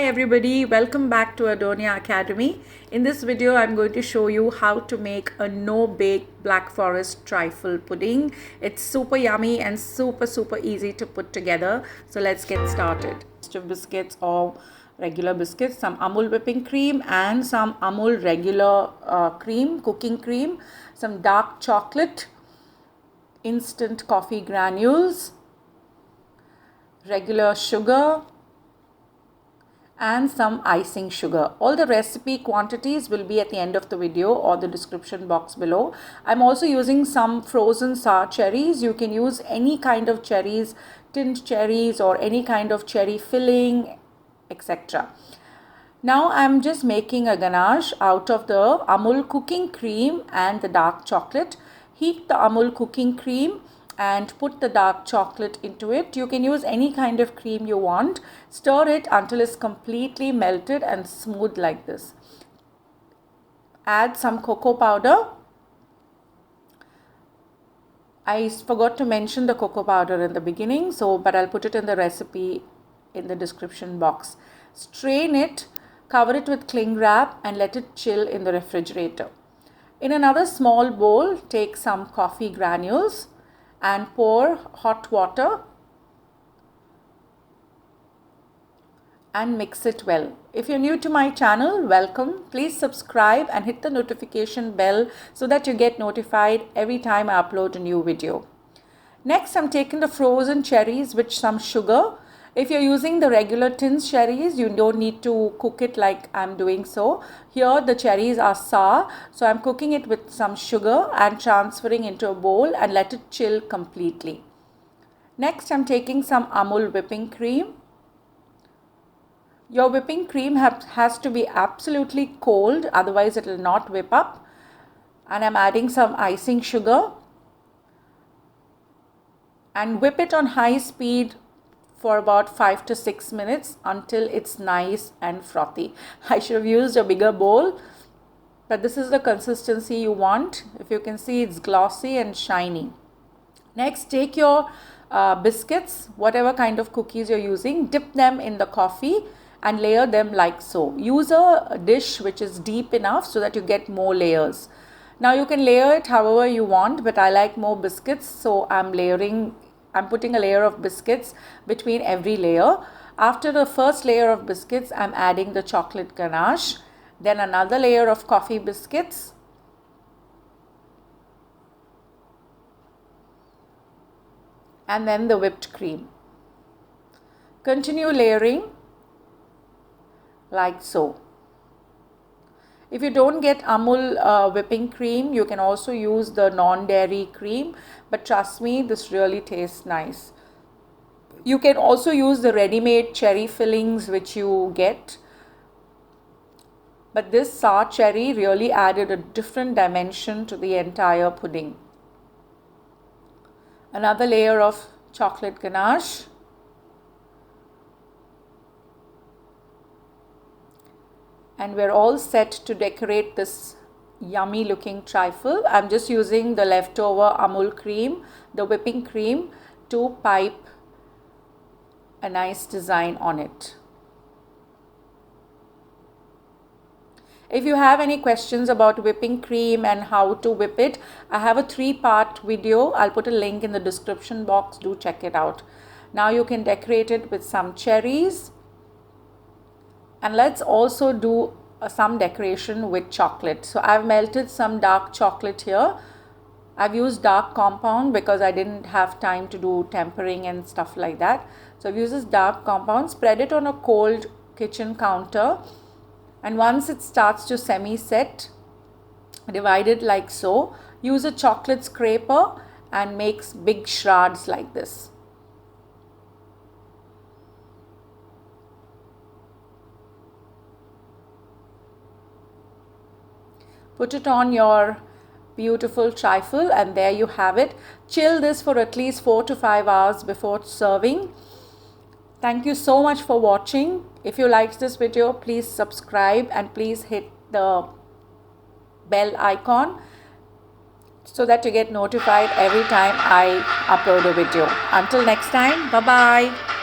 everybody, welcome back to Adonia Academy. In this video I'm going to show you how to make a no-bake Black Forest trifle pudding. It's super yummy and super easy to put together. So let's get started. Biscuits or regular biscuits, some AMUL whipping cream and some AMUL regular cream, cooking cream, some dark chocolate, instant coffee granules, regular sugar, and some icing sugar. All the recipe quantities will be at the end of the video or the description box below. I'm also using some frozen sour cherries. You can use any kind of cherries, tinned cherries or any kind of cherry filling, etc. Now I'm just making a ganache out of the AMUL cooking cream and the dark chocolate. Heat the AMUL cooking cream and put the dark chocolate into it. You can use any kind of cream you want. Stir it until it's completely melted and smooth like this. Add some cocoa powder. I forgot to mention the cocoa powder in the beginning, but I'll put it in the recipe in the description box. Strain it, cover it with cling wrap and let it chill in the refrigerator. In another small bowl, take some coffee granules and pour hot water and mix it well. If you're new to my channel, welcome. Please subscribe and hit the notification bell so that you get notified every time I upload a new video. Next, I'm taking the frozen cherries with some sugar. If you're using the regular tin cherries, you don't need to cook it like I'm doing so. Here the cherries are sour, so I'm cooking it with some sugar and transferring into a bowl and let it chill completely. Next, I'm taking some AMUL whipping cream. Your whipping cream has to be absolutely cold, otherwise it will not whip up. And I'm adding some icing sugar and whip it on high speed for about 5 to 6 minutes until it's nice and frothy. I should have used a bigger bowl, but this is the consistency you want. If you can see, it's glossy and shiny. Next, take your biscuits, whatever kind of cookies you're using, dip them in the coffee and layer them like so. Use a dish which is deep enough so that you get more layers. Now you can layer it however you want, but I like more biscuits, so I'm putting a layer of biscuits between every layer. After the first layer of biscuits, I'm adding the chocolate ganache, then another layer of coffee biscuits, and then the whipped cream. Continue layering like so. If you don't get AMUL whipping cream, you can also use the non-dairy cream, but trust me, this really tastes nice. You can also use the ready-made cherry fillings which you get, but this sour cherry really added a different dimension to the entire pudding. Another layer of chocolate ganache. And we're all set to decorate this yummy looking trifle. I'm just using the leftover AMUL cream, the whipping cream, to pipe a nice design on it. If you have any questions about whipping cream and how to whip it, I have a 3-part video. I'll put a link in the description box. Do check it out. Now you can decorate it with some cherries. And let's also do some decoration with chocolate. So I've melted some dark chocolate here. I've used dark compound because I didn't have time to do tempering and stuff like that. So I've used this dark compound, spread it on a cold kitchen counter. And once it starts to semi-set, divide it like so. Use a chocolate scraper and makes big shards like this. Put it on your beautiful trifle and there you have it. Chill this for at least 4 to 5 hours before serving. Thank you so much for watching. If you liked this video, please subscribe and please hit the bell icon so that you get notified every time I upload a video. Until next time, bye-bye.